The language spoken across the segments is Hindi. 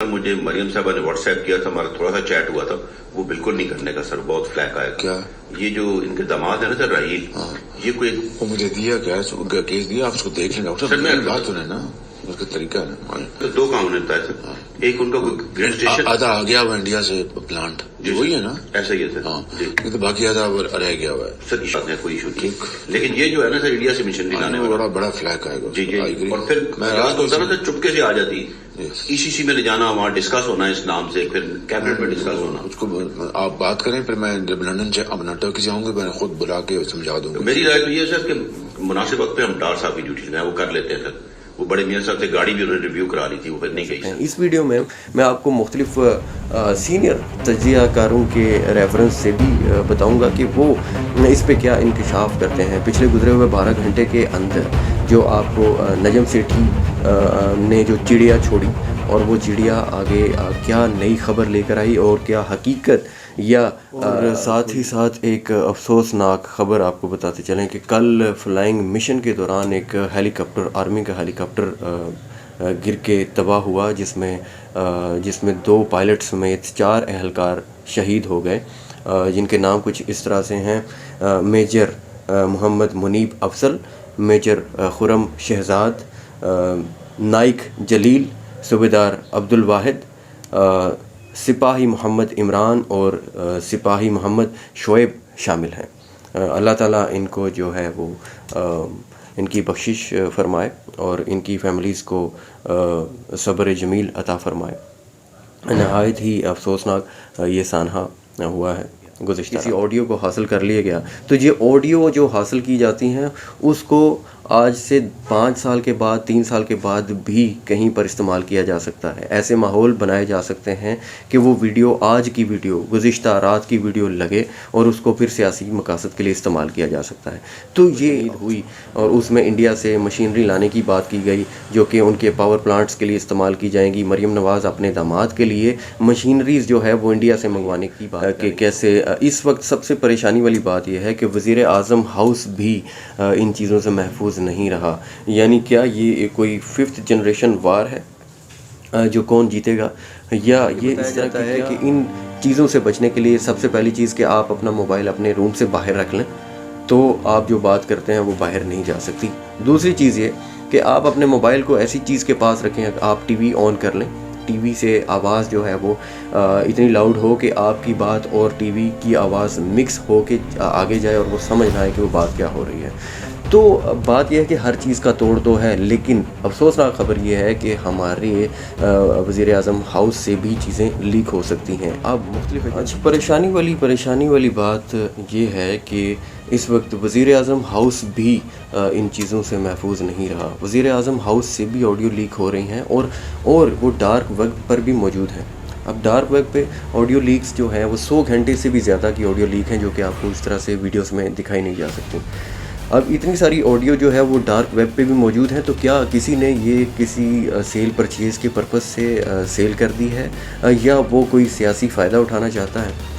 मुझे मरियम साहबा ने व्हाट्सएप किया था, हमारा थोड़ा सा चैट हुआ था, वो बिल्कुल नहीं करने का सर, बहुत फ्लैक आया। क्या ये जो इनके दामाद है ना सर राहील, ये कोई वो मुझे दिया क्या केस दिया, आप उसको देख लेना सर। मैं बात सुने ना, उसका तरीका है ना। तो दो काम उन्होंने बताया सर, एक उनका ग्रेड स्टेशन आधा आ गया हुआ इंडिया से प्लांट, वही है ना, ऐसा ही है सर। हाँ, नहीं तो बाकी आधा रह गया हुआ है सर, इस बात में कोई इशू नहीं, लेकिन ये जो है ना सर इंडिया से मिशनरी लाने वाला बड़ा फ्लैग आएगा। जी जी, और फिर मैं रात को होता ना सर चुपके से आ जाती, ईसीसी में ले जाना, वहाँ डिस्कस होना है इस नाम से, फिर कैबिनेट में डिस्कस होना। उसको आप बात करें, फिर मैं जब लंदन से अब टर्की से आऊंगी मैं खुद बुला के समझा दूंगा। मेरी राय तो ये है सर कि मुनासिब वक्त पे हम डार साहब की ड्यूटी लगाए, वो कर लेते हैं सर। वो बड़े मियाँ साहब से गाड़ी भी उन्होंने रिव्यू करा ली थी, वो फिर नहीं गई। इस वीडियो में मैं आपको मुख्तलिफ सीनियर तज्ज़ियाकारों के रेफरेंस से भी बताऊंगा कि वो इस पे क्या इंकशाफ करते हैं। पिछले गुजरे हुए 12 घंटे के अंदर जो आपको नजम सेठी ने जो चिड़िया छोड़ी और वो चिड़िया आगे क्या नई खबर लेकर आई और क्या हकीकत या और साथ ही साथ एक अफसोसनाक खबर आपको बताते चलें कि कल फ्लाइंग मिशन के दौरान एक हेलीकॉप्टर, आर्मी का हेलीकॉप्टर गिर के तबाह हुआ, जिसमें 2 पायलट समेत 4 एहलकार शहीद हो गए, जिनके नाम कुछ इस तरह से हैं। मेजर मोहम्मद मुनीब अफसल, मेजर खुरम शहजाद, नाइक जलील, सूबेदार अब्दुल वाहिद, सिपाही मोहम्मद इमरान और सिपाही मोहम्मद शोएब शामिल हैं। अल्लाह ताला इनको जो है वो इनकी बख्शिश फरमाए और इनकी फैमिलीज़ को सब्र जमील अता फरमाए। नहायत ही अफसोसनाक ये सानहा हुआ है। गुज़िश्ता किसी ऑडियो को हासिल कर लिया गया, तो ये ऑडियो जो हासिल की जाती हैं उसको आज से 5 साल के बाद, 3 साल के बाद भी कहीं पर इस्तेमाल किया जा सकता है। ऐसे माहौल बनाए जा सकते हैं कि वो वीडियो, आज की वीडियो, गुज़िश्ता रात की वीडियो लगे और उसको फिर सियासी मकासद के लिए इस्तेमाल किया जा सकता है। तो ये हुई और उसमें इंडिया से मशीनरी लाने की बात की गई जो कि उनके पावर प्लांट्स के लिए इस्तेमाल की जाएंगी। मरियम नवाज़ अपने दामाद के लिए मशीनरीज़ जो है वो इंडिया से मंगवाने की बात कि कैसे। इस वक्त सबसे परेशानी वाली बात यह है कि वज़ीर आज़म हाउस भी इन चीज़ों से महफूज नहीं रहा। यानी क्या ये कोई 5th जनरेशन वार है जो कौन जीतेगा, या ये इस तरह का है कि इन चीज़ों से बचने के लिए सबसे पहली चीज़ कि आप अपना मोबाइल अपने रूम से बाहर रख लें, तो आप जो बात करते हैं वो बाहर नहीं जा सकती। दूसरी चीज़ ये कि आप अपने मोबाइल को ऐसी चीज़ के पास रखें, आप टीवी ऑन कर लें, टीवी से आवाज़ जो है वो इतनी लाउड हो कि आपकी बात और टीवी की आवाज़ मिक्स हो के आगे जाए और वो समझ ना आए कि वो बात क्या हो रही है। तो बात यह है कि हर चीज़ का तोड़ तो है, लेकिन अफसोसनाक खबर यह है कि हमारे वज़ीर आज़म हाउस से भी चीज़ें लीक हो सकती हैं। अब मुख्तलिफ परेशानी वाली बात यह है कि इस वक्त वज़ीर आज़म हाउस भी इन चीज़ों से महफूज नहीं रहा। वज़ीर आज़म हाउस से भी ऑडियो लीक हो रही हैं और वो डार्क वेब पर भी मौजूद हैं। अब डार्क वेब पे ऑडियो लीक्स जो हैं वो 100 घंटे से भी ज़्यादा की ऑडियो लीक हैं जो कि आपको इस तरह से वीडियोस में दिखाई नहीं जा सकती। अब इतनी सारी ऑडियो जो है वो डार्क वेब पे भी मौजूद हैं, तो क्या किसी ने ये किसी सेल परचेज़ के पर्पज़ से सेल कर दी है या वो कोई सियासी फ़ायदा उठाना चाहता है?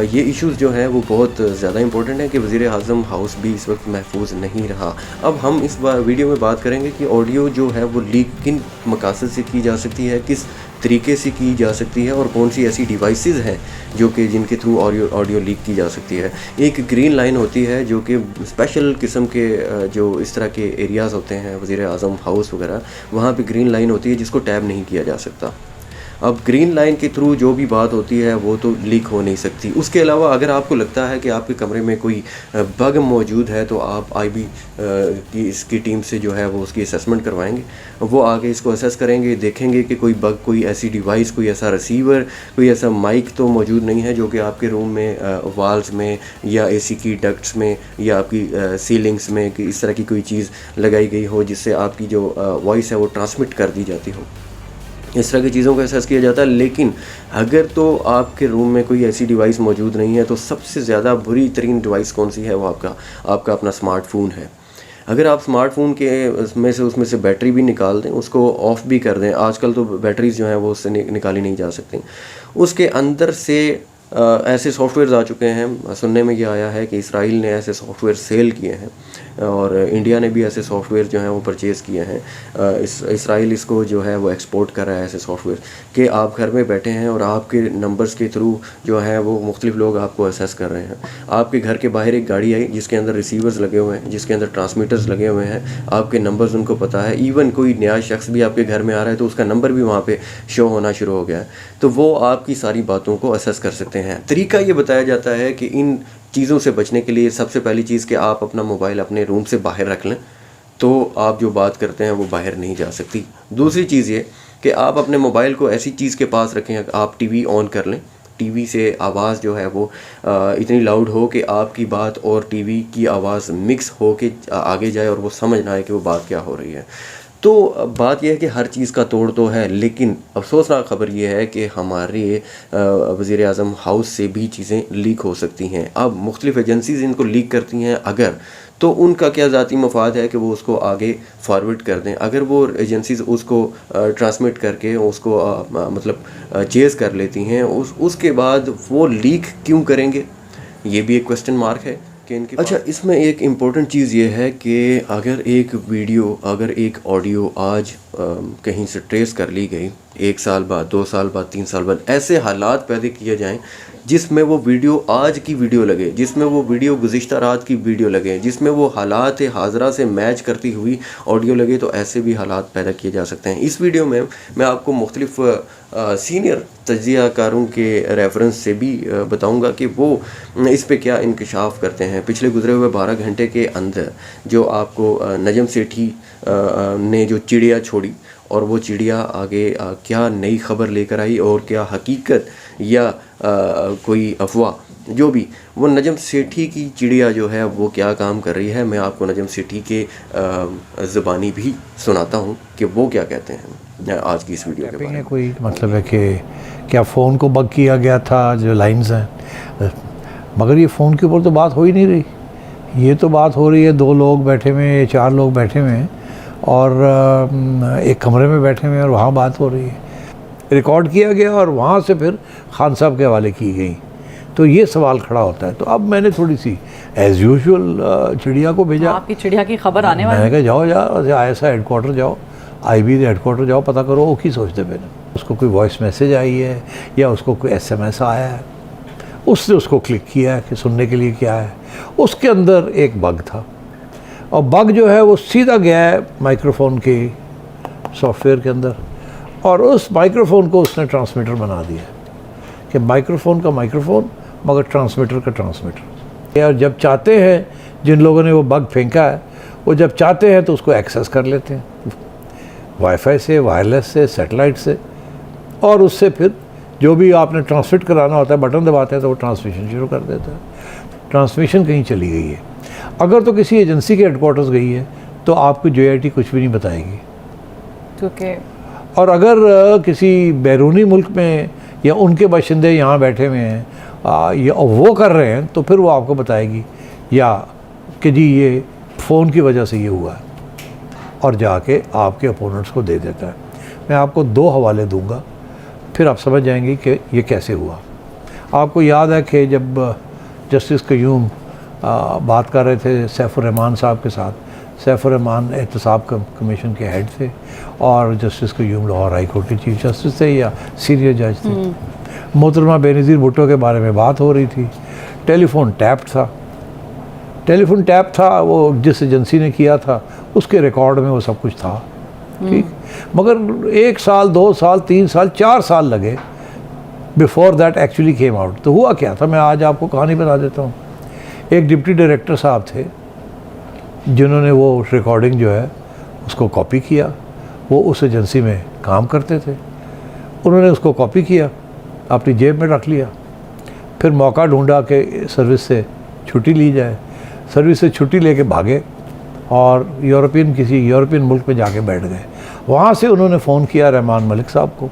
ये इश्यूज़ जो हैं वो बहुत ज़्यादा इंपॉर्टेंट है कि वज़ीर आज़म हाउस भी इस वक्त महफूज नहीं रहा। अब हम इस वीडियो में बात करेंगे कि ऑडियो जो है वो लीक किन मकासद से की जा सकती है, किस तरीके से की जा सकती है और कौन सी ऐसी डिवाइसेस हैं जो कि जिनके थ्रू ऑडियो लीक की जा सकती है। एक ग्रीन लाइन होती है जो कि स्पेशल किस्म के जो इस तरह के एरियाज़ होते हैं वज़ीर आज़म हाउस वगैरह, वहाँ पे ग्रीन लाइन होती है जिसको टैब नहीं किया जा सकता। अब ग्रीन लाइन के थ्रू जो भी बात होती है वो तो लीक हो नहीं सकती। उसके अलावा अगर आपको लगता है कि आपके कमरे में कोई बग मौजूद है तो आप आईबी की इसकी टीम से जो है वो उसकी असेसमेंट करवाएंगे। वो आगे इसको असेस करेंगे, देखेंगे कि कोई बग, कोई ऐसी डिवाइस, कोई ऐसा रिसीवर, कोई ऐसा माइक तो मौजूद नहीं है जो कि आपके रूम में वाल्स में या एसी की डक्ट्स में या आपकी सीलिंग्स में कि इस तरह की कोई चीज़ लगाई गई हो जिससे आपकी जो वॉइस है वो ट्रांसमिट कर दी जाती हो। इस तरह की चीज़ों का असेस किया जाता है। लेकिन अगर तो आपके रूम में कोई ऐसी डिवाइस मौजूद नहीं है तो सबसे ज़्यादा बुरी तरीन डिवाइस कौन सी है, वो आपका अपना स्मार्टफोन है। अगर आप स्मार्टफोन के उसमें से बैटरी भी निकाल दें, उसको ऑफ़ भी कर दें, आजकल तो बैटरीज़ जो हैं वो उससे निकाली नहीं जा सकती, उसके अंदर से ऐसे सॉफ्टवेयर आ चुके हैं, सुनने में ये आया है कि इसराइल ने ऐसे सॉफ्टवेयर सेल किए हैं और इंडिया ने भी ऐसे सॉफ्टवेयर जो हैं वो परचेज़ किए हैं। इसराइल इसको जो है वो एक्सपोर्ट कर रहा है ऐसे सॉफ्टवेयर कि आप घर में बैठे हैं और आपके नंबर्स के थ्रू जो है वो मुख्तलिफ लोग आपको असेस कर रहे हैं। आपके घर के बाहर एक गाड़ी आई जिसके अंदर रिसीवर्स लगे हुए हैं, जिसके अंदर ट्रांसमीटर्स लगे हुए हैं, आपके नंबर्स उनको पता है। इवन कोई नया शख्स भी आपके घर में आ रहा है तो उसका नंबर भी वहाँ पे शो होना शुरू हो गया है, तो वो आपकी सारी बातों को असेस कर सकते हैं। तरीका ये बताया जाता है कि इन चीज़ों से बचने के लिए सबसे पहली चीज़ कि आप अपना मोबाइल अपने रूम से बाहर रख लें, तो आप जो बात करते हैं वो बाहर नहीं जा सकती। दूसरी चीज़ ये कि आप अपने मोबाइल को ऐसी चीज़ के पास रखें, आप टीवी ऑन कर लें, टीवी से आवाज़ जो है वो इतनी लाउड हो कि आपकी बात और टीवी की आवाज़ मिक्स हो के आगे जाए और वो समझ ना आए कि वो बात क्या हो रही है। तो बात यह है कि हर चीज़ का तोड़ तो है, लेकिन अफसोसनाक ख़बर यह है कि हमारे वज़ीर आज़म हाउस से भी चीज़ें लीक हो सकती हैं। अब मुख्तलिफ़ एजेंसीज़ इनको लीक करती हैं अगर, तो उनका क्या ज़ाती मफाद है कि वो उसको आगे फॉरवर्ड कर दें। अगर वो एजेंसीज़ उसको ट्रांसमिट करके उसको मतलब चेज़ कर लेती हैं, उसके बाद वो लीक क्यों करेंगे, ये भी एक क्वेश्चन मार्क है कि इनके। अच्छा, इसमें एक इम्पोर्टेंट चीज़ ये है कि अगर एक वीडियो, अगर एक ऑडियो आज कहीं से ट्रेस कर ली गई, 1 साल बाद, 2 साल बाद, 3 साल बाद, ऐसे हालात पैदा किए जाएं जिसमें वो वीडियो आज की वीडियो लगे, जिसमें वो वीडियो गुज़िश्ता रात की वीडियो लगे, जिसमें वो हालात हाज़रा से मैच करती हुई ऑडियो लगे, तो ऐसे भी हालात पैदा किए जा सकते हैं। इस वीडियो में मैं आपको मुख्तलिफ़ सीनियर तज्ज़ियाकारों के रेफरेंस से भी बताऊंगा कि वो इस पे क्या इंकशाफ करते हैं। पिछले गुजरे हुए 12 घंटे के अंदर जो आपको नजम सेठी ने जो चिड़िया छोड़ी और वो चिड़िया आगे क्या नई खबर लेकर आई और क्या हकीकत या कोई अफवाह, जो भी, वो नजम सेठी की चिड़िया जो है वो क्या काम कर रही है, मैं आपको नजम सेठी के ज़बानी भी सुनाता हूँ कि वो क्या कहते हैं आज की इस वीडियो के बारे में। कोई मतलब है कि क्या फ़ोन को बग किया गया था जो लाइंस हैं, मगर ये फ़ोन के ऊपर तो बात हो ही नहीं रही। ये तो बात हो रही है 2 लोग बैठे हुए हैं, 4 लोग बैठे हुए हैं और एक कमरे में बैठे हुए हैं और वहाँ बात हो रही है, रिकॉर्ड किया गया और वहाँ से फिर खान साहब के हवाले की गई। तो ये सवाल खड़ा होता है। तो अब मैंने थोड़ी सी एज़ यूजुअल चिड़िया को भेजा। आपकी चिड़िया की खबर आने वाली। मैंने कहा जाओ यार ISI हेडक्वार्टर जाओ, IB हेडक्वार्टर जाओ, पता करो वो की सोचते पहले, उसको कोई वॉइस मैसेज आई है या उसको कोई SMS आया है, उसने उसको क्लिक किया है कि सुनने के लिए क्या है। उसके अंदर एक बग था और बग जो है वो सीधा गया है माइक्रोफोन के सॉफ्टवेयर के अंदर और उस माइक्रोफोन को उसने ट्रांसमीटर बना दिया कि माइक्रोफोन का माइक्रोफोन मगर ट्रांसमीटर का ट्रांसमीटर। और जब चाहते हैं, जिन लोगों ने वो बग फेंका है, वो जब चाहते हैं तो उसको एक्सेस कर लेते हैं वाईफाई से, वायरलेस से, सैटेलाइट से, और उससे फिर जो भी आपने ट्रांसमिट कराना होता है बटन दबाते हैं तो वो ट्रांसमिशन शुरू कर देता है। ट्रांसमिशन कहीं चली गई है, अगर तो किसी एजेंसी के हेडक्वार्टर्स गई है तो आपको JIT कुछ भी नहीं बताएगी, क्योंकि और अगर किसी बैरूनी मुल्क में या उनके बाशिंदे यहाँ बैठे हुए हैं या वो कर रहे हैं तो फिर वो आपको बताएगी या कि जी ये फ़ोन की वजह से ये हुआ है, और जाके आपके अपोनेंट्स को दे देता है। मैं आपको 2 हवाले दूंगा, फिर आप समझ जाएंगे कि ये कैसे हुआ। आपको याद है कि जब जस्टिस क़य्यूम बात कर रहे थे सैफुर रहमान साहब के साथ, सैफुर रहमान एहतसाब कमीशन के हेड थे और justice Qayyum Lahore high court के चीफ जस्टिस थे या सीनियर जज थे। मोहतरमा बेनज़ीर भुट्टो के बारे में बात हो रही थी। टेलीफोन टैप था, वो जिस एजेंसी ने किया था उसके रिकॉर्ड में वो सब कुछ था, ठीक। मगर 1 साल, 2 साल, 3 साल, 4 साल लगे before that actually came out. तो हुआ क्या था, मैं आज आपको कहानी बता देता हूँ। एक डिप्टी डायरेक्टर साहब थे जिन्होंने वो रिकॉर्डिंग जो है उसको कॉपी किया। वो उस एजेंसी में काम करते थे, उन्होंने उसको कॉपी किया, अपनी जेब में रख लिया, फिर मौका ढूंढा कि सर्विस से छुट्टी ली जाए। सर्विस से छुट्टी लेके भागे और किसी यूरोपियन मुल्क में जाके बैठ गए। वहाँ से उन्होंने फ़ोन किया रहमान मलिक साहब को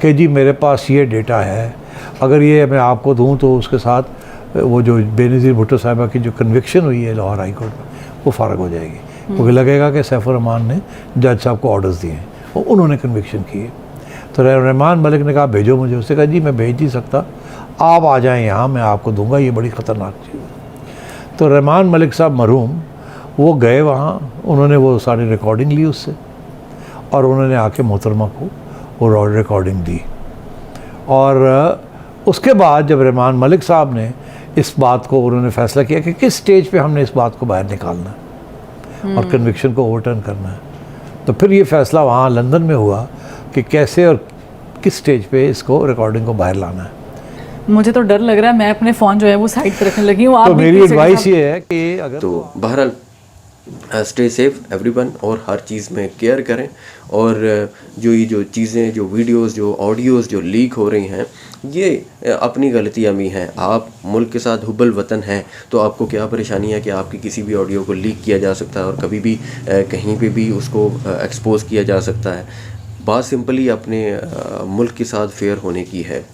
कि जी मेरे पास ये डेटा है, अगर ये मैं आपको दूँ तो उसके साथ वो जो बेनज़ीर भुट्टो साहिबा की जो कन्विक्शन हुई है लाहौर हाई कोर्ट में वो फ़ारग हो जाएगी, क्योंकि लगेगा कि सैफुर रहमान ने जज साहब को ऑर्डर्स दिए हैं और उन्होंने कन्विक्शन किए। तो रहमान मलिक ने कहा भेजो मुझे। उसने कहा जी मैं भेज नहीं सकता, आप आ जाएं यहाँ, मैं आपको दूंगा, ये बड़ी ख़तरनाक चीज़ है। तो रहमान मलिक साहब मरहूम वो गए वहाँ, उन्होंने वो सारी रिकॉर्डिंग ली उससे और उन्होंने आके मोहतरमा को वो रिकॉर्डिंग दी। और उसके बाद जब रहमान मलिक साहब ने इस बात को, उन्होंने फ़ैसला किया कि किस स्टेज पे हमने इस बात को बाहर निकालना है और कन्विक्शन को ओवरटर्न करना है, तो फिर ये फ़ैसला वहाँ लंदन में हुआ कि कैसे और किस स्टेज पे इसको रिकॉर्डिंग को बाहर लाना है। मुझे तो डर लग रहा है, मैं अपने फ़ोन जो है वो साइड पर रखने लगी हूँ। आप तो भी मेरी प्लीज़ एडवाइस ये है कि अगर तो बहरहाल स्टे सेफ एवरीवन, और हर चीज़ में केयर करें। और जो चीज़ें, जो वीडियोस, जो ऑडियोज़ जो लीक हो रही हैं, ये अपनी गलतियाँ भी हैं। आप मुल्क के साथ हुब्बल वतन हैं तो आपको क्या परेशानी है कि आपकी किसी भी ऑडियो को लीक किया जा सकता है और कभी भी कहीं पे भी उसको एक्सपोज किया जा सकता है। बात सिंपली अपने मुल्क के साथ फेयर होने की है।